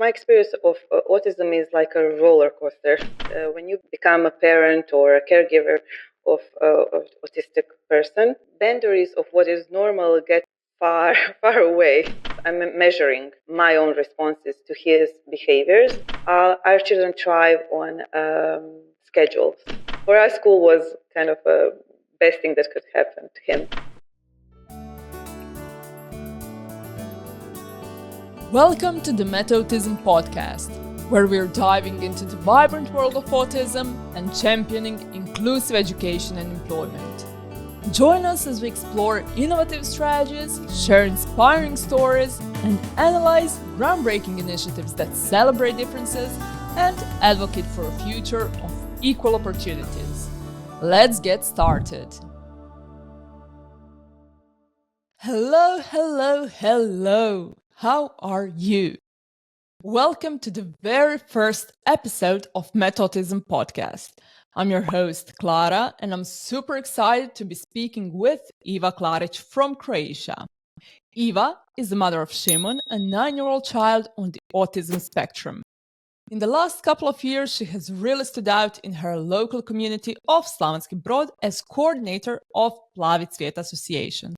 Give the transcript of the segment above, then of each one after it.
My experience of autism is like a roller coaster. When you become a parent or a caregiver of an autistic person, boundaries of what is normal get far, far away. I'm measuring my own responses to his behaviors. Our children thrive on schedules. For us, school was kind of a best thing that could happen to him. Welcome to the Metautism podcast, where we're diving into the vibrant world of autism and championing inclusive education and employment. Join us as we explore innovative strategies, share inspiring stories, and analyze groundbreaking initiatives that celebrate differences and advocate for a future of equal opportunities. Let's get started. Hello. How are you? Welcome to the very first episode of Metautism podcast. I'm your host, Klara, and I'm super excited to be speaking with Iva Klarić from Croatia. Iva is the mother of Šimun, a 9-year-old child on the autism spectrum. In the last couple of years, she has really stood out in her local community of Slavonski Brod as coordinator of Plavi Association.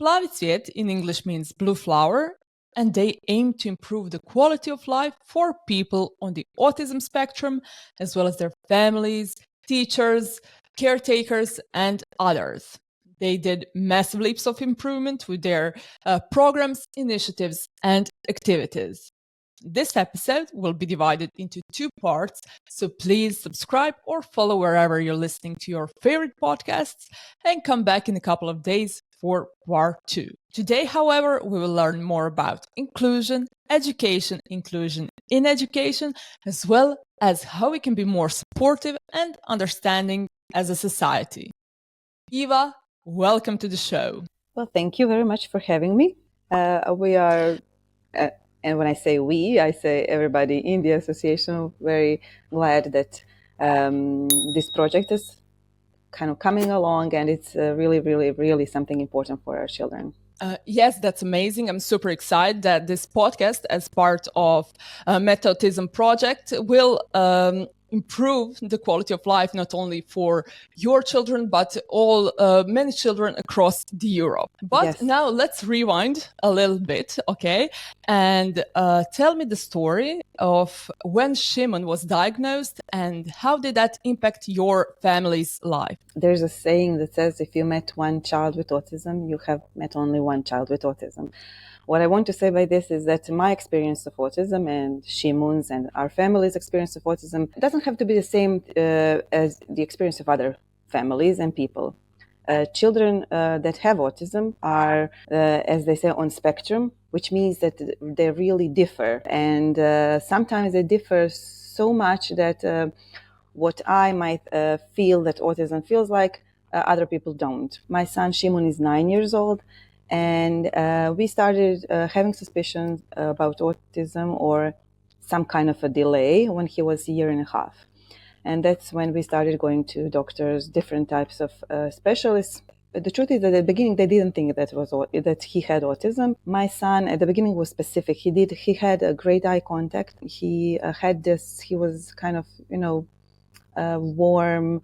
Plavi in English means blue flower, and they aim to improve the quality of life for people on the autism spectrum, as well as their families, teachers, caretakers, and others. They did massive leaps of improvement with their programs, initiatives, and activities. This episode will be divided into 2 parts, so please subscribe or follow wherever you're listening to your favorite podcasts and come back in a couple of days for part 2. Today, however, we will learn more about inclusion in education, as well as how we can be more supportive and understanding as a society. Iva, welcome to the show. Well, thank you very much for having me. We are, and when I say we, I say everybody in the association, very glad that this project is kind of coming along, and it's really something important for our children. Yes, that's amazing. I'm super excited that this podcast, as part of Metautism project, will improve the quality of life not only for your children but all many children across the Europe. But Yes. Now let's rewind a little bit, okay? And tell me the story of when Šimun was diagnosed and how did that impact your family's life? There's a saying that says if you met one child with autism, you have met only one child with autism. What I want to say by this is that my experience of autism and Šimun's and our family's experience of autism doesn't have to be the same as the experience of other families and people. Children that have autism are, as they say, on spectrum, which means that they really differ. And sometimes they differ so much that what I might feel that autism feels like, other people don't. My son Šimun is 9 years old, and we started having suspicions about autism or some kind of a delay when he was a year and a half. And that's when we started going to doctors, different types of specialists. The truth is that at the beginning they didn't think that he had autism. My son at the beginning was specific. He had a great eye contact. He was kind of, warm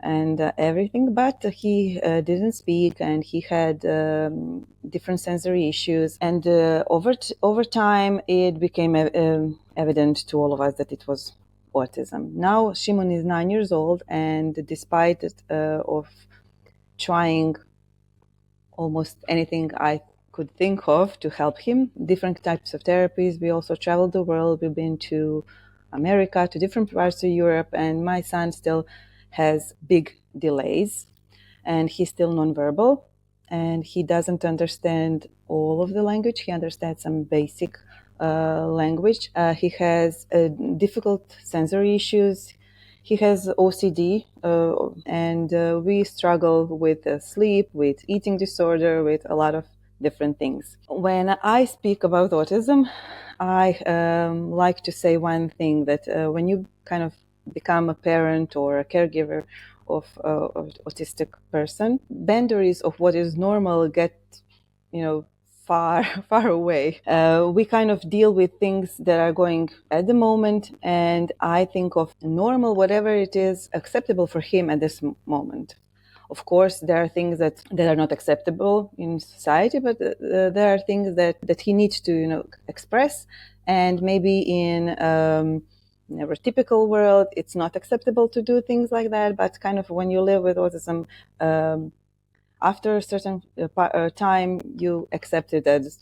and everything, but he didn't speak, and he had different sensory issues. And over time, it became evident to all of us that it was autism. Now, Šimun is 9 years old, and despite of trying almost anything I could think of to help him, different types of therapies. We also traveled the world. We've been to America, to different parts of Europe, and my son still has big delays, and he's still nonverbal, and he doesn't understand all of the language. He understands some basic language. He has difficult sensory issues. He has OCD, and we struggle with sleep, with eating disorder, with a lot of different things. When I speak about autism, I like to say one thing, that when you kind of become a parent or a caregiver of an autistic person, boundaries of what is normal get, far, far away. We kind of deal with things that are going at the moment, and I think of normal, whatever it is, acceptable for him at this moment. Of course, there are things that are not acceptable in society, but there are things that he needs to, express, and maybe in neurotypical world, it's not acceptable to do things like that. But kind of when you live with autism, after a certain time, you accept it as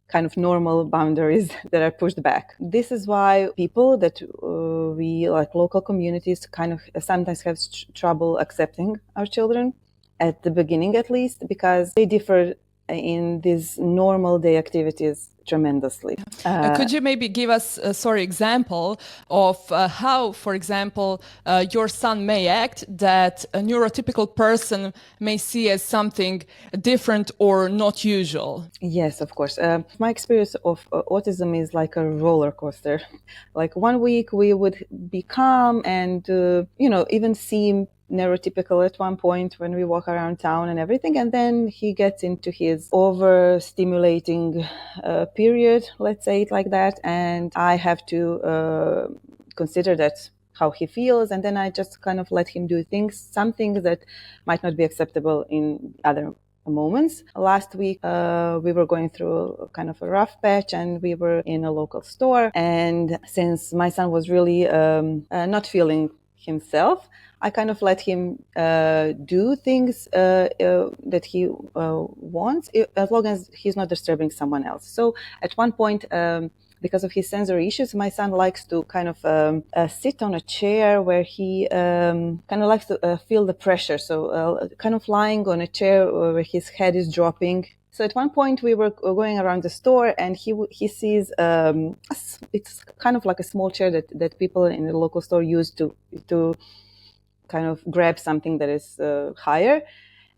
kind of normal boundaries that are pushed back. This is why people that we, like local communities, kind of sometimes have trouble accepting our children at the beginning, at least, because they differ in these normal day activities tremendously. Could you maybe give us a example of how, for example, your son may act that a neurotypical person may see as something different or not usual? Yes, of course. My experience of autism is like a roller coaster. Like one week we would be calm and, even seem neurotypical at one point when we walk around town and everything, and then he gets into his overstimulating period, let's say it like that, and I have to consider that how he feels, and then I just kind of let him do some things that might not be acceptable in other moments. Last week, we were going through kind of a rough patch, and we were in a local store, and since my son was really not feeling himself, I kind of let him do things that he wants, as long as he's not disturbing someone else. So at one point, because of his sensory issues, my son likes to kind of sit on a chair where he kind of likes to feel the pressure. So kind of lying on a chair where his head is dropping. So at one point we were going around the store, and he sees it's kind of like a small chair that people in the local store use to kind of grab something that is higher,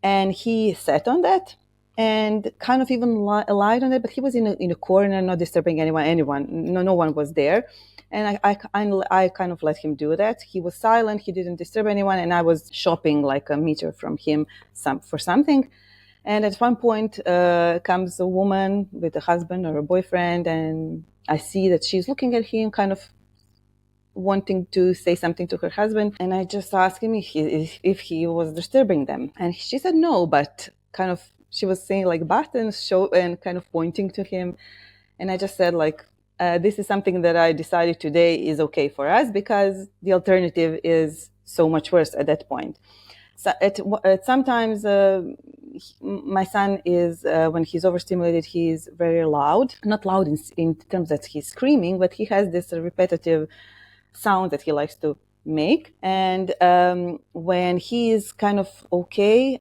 and he sat on that and kind of even lied on it, but he was in a corner, not disturbing anyone. No one was there, and I kind of let him do that. He was silent, he didn't disturb anyone, and I was shopping like a meter from him for something. And at one point comes a woman with a husband or a boyfriend, and I see that she's looking at him kind of wanting to say something to her husband, and I just asked him if he was disturbing them, and she said no, but kind of she was saying like buttons, show, and kind of pointing to him, and I just said like, this is something that I decided today is okay for us, because the alternative is so much worse at that point. So sometimes my son is, when he's overstimulated, he's very loud, not loud in terms that he's screaming, but he has this repetitive sound that he likes to make. And when he is kind of okay,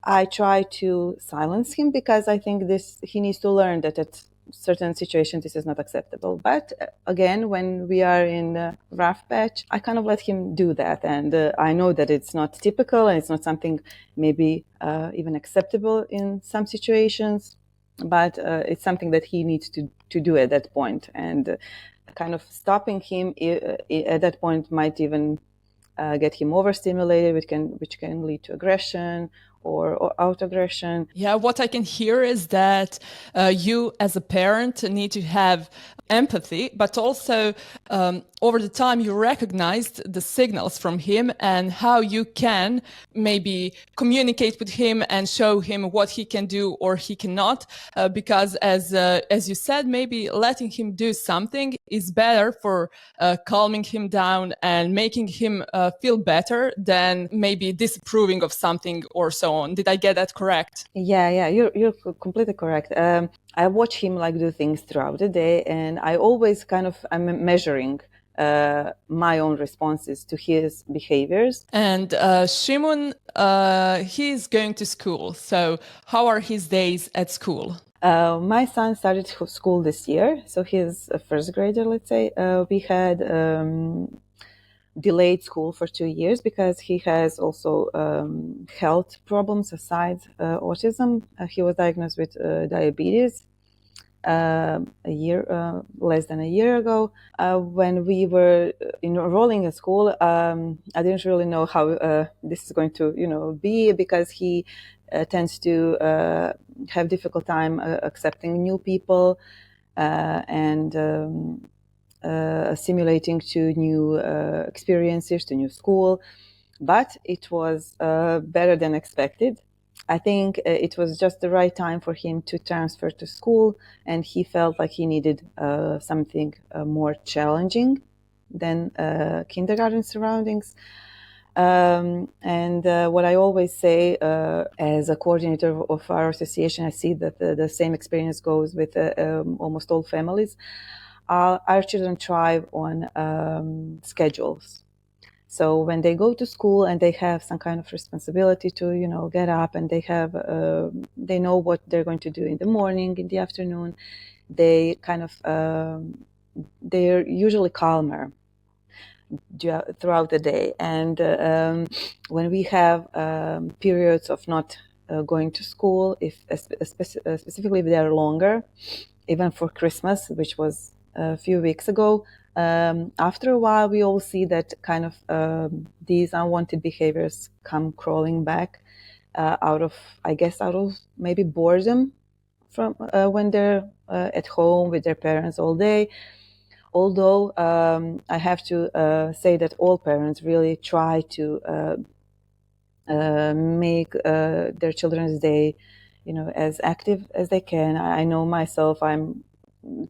I try to silence him, because I think he needs to learn that at certain situations this is not acceptable. But again, when we are in a rough patch, I kind of let him do that, and I know that it's not typical, and it's not something maybe even acceptable in some situations, but it's something that he needs to do at that point. And kind of stopping him at that point might even get him overstimulated, which can lead to aggression or autoaggression. Yeah, what I can hear is that you as a parent need to have empathy, but also over the time you recognized the signals from him and how you can maybe communicate with him and show him what he can do or he cannot, because as you said, maybe letting him do something is better for calming him down and making him feel better than maybe disapproving of something or so on. Did I get that correct? Yeah, you're completely correct. I watch him like do things throughout the day, and I always I'm measuring my own responses to his behaviors. And Šimun, he's going to school. So how are his days at school? My son started school this year, so he's a first grader, let's say. We had delayed school for 2 years because he has also health problems aside autism. He was diagnosed with diabetes less than a year ago. When we were enrolling in school, I didn't really know how this is going to, be, because he tends to have difficult time accepting new people and assimilating to new experiences, to new school. But it was better than expected. I think it was just the right time for him to transfer to school, and he felt like he needed something more challenging than kindergarten surroundings. And what I always say as a coordinator of our association, I see that the same experience goes with almost all families. Our children thrive on schedules. So when they go to school and they have some kind of responsibility to, get up, and they know what they're going to do in the morning, in the afternoon, they kind of, they're usually calmer throughout the day. And when we have periods of not going to school, specifically if they are longer, even for Christmas, which was a few weeks ago, after a while, we all see that kind of these unwanted behaviors come crawling back out of maybe boredom from when they're at home with their parents all day. Although I have to say that all parents really try to make their children's day, as active as they can. I know myself,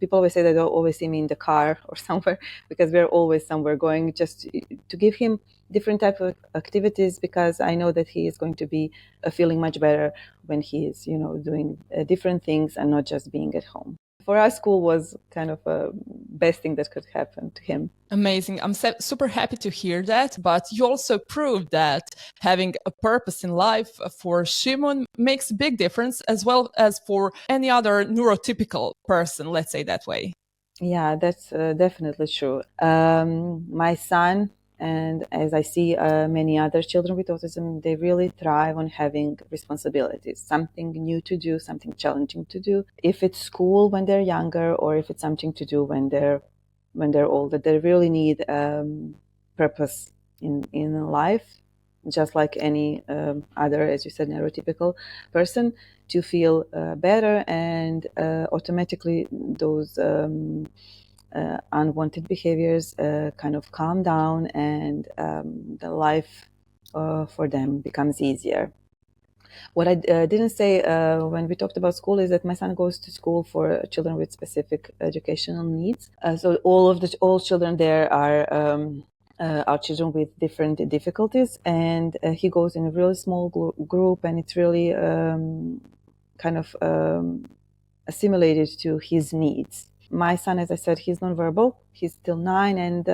people always say they don't always see me in the car or somewhere, because we're always somewhere going, just to give him different type of activities, because I know that he is going to be feeling much better when he is, doing different things and not just being at home. For us, school was kind of a best thing that could happen to him. Amazing. I'm super happy to hear that. But you also proved that having a purpose in life for Šimun makes a big difference, as well as for any other neurotypical person, let's say that way. Yeah, that's definitely true. My son, and as I see many other children with autism, they really thrive on having responsibilities, something new to do, something challenging to do. If it's school when they're younger, or if it's something to do when they're older, they really need purpose in life, just like any other, as you said, neurotypical person, to feel better, and automatically those unwanted behaviors kind of calm down, and the life for them becomes easier. What I didn't say when we talked about school is that my son goes to school for children with specific educational needs. So all children there are children with different difficulties, and he goes in a really small group, and it's really kind of assimilated to his needs. My son, as I said, he's nonverbal. He's still 9, and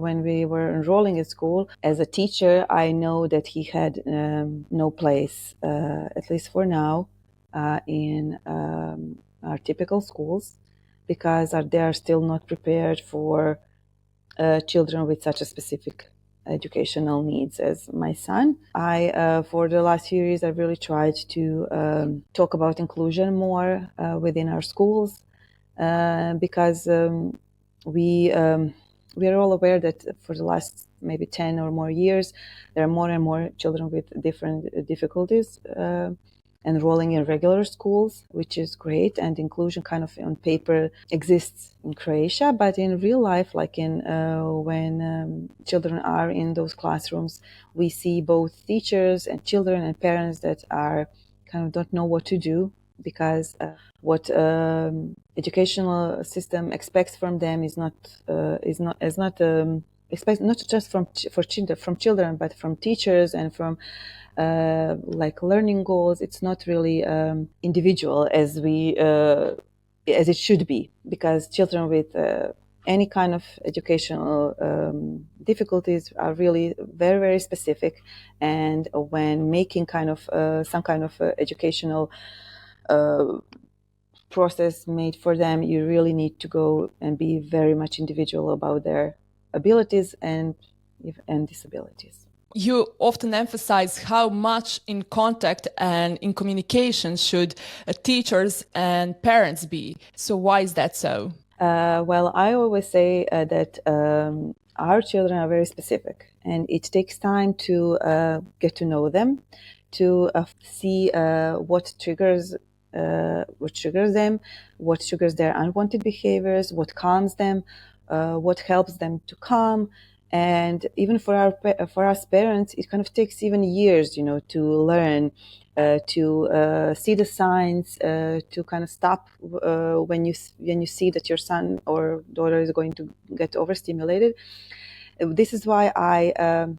when we were enrolling at school, as a teacher, I know that he had no place, at least for now, in our typical schools, because they are still not prepared for children with such a specific educational needs as my son. For the last few years, I've really tried to talk about inclusion more within our schools, because we are all aware that for the last maybe 10 or more years, there are more and more children with different difficulties enrolling in regular schools, which is great, and inclusion kind of on paper exists in Croatia, but in real life, like when children are in those classrooms, we see both teachers and children and parents that are kind of don't know what to do, because what educational system expects from them is not expect not just from children, but from teachers and from like learning goals. It's not really individual as it should be, because children with any kind of educational difficulties are really very, very specific, and when making kind of some kind of educational process made for them, you really need to go and be very much individual about their abilities and disabilities. You often emphasize how much in contact and in communication should teachers and parents be. So why is that so? Well, I always say that our children are very specific, and it takes time to get to know them, to see what triggers them, what triggers their unwanted behaviors, what calms them, what helps them to calm. And even for us parents, it kind of takes even years, to learn to see the signs, to kind of stop when you see that your son or daughter is going to get overstimulated. This is why I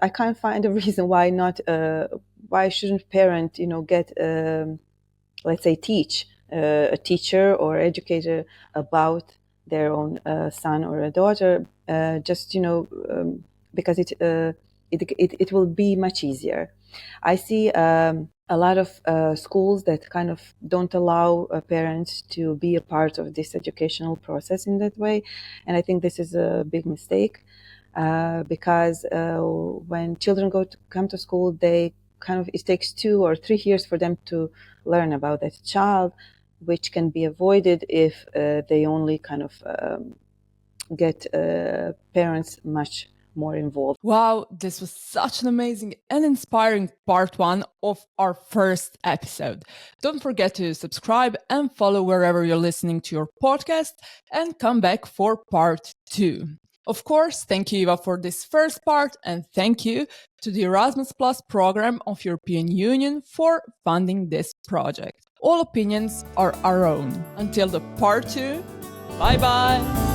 can't find a reason why shouldn't parent get let's say teach a teacher or educator about their own son or a daughter, just because it will be much easier. I see a lot of schools that kind of don't allow parents to be a part of this educational process in that way, and I think this is a big mistake, because when children come to school, they it takes 2 or 3 years for them to learn about that child, which can be avoided if they only kind of get parents much more involved. Wow, this was such an amazing and inspiring part 1 of our first episode. Don't forget to subscribe and follow wherever you're listening to your podcast, and come back for part 2. Of course, thank you, Iva, for this first part, and thank you to the Erasmus Plus program of European Union for funding this project. All opinions are our own. Until the part 2, bye bye!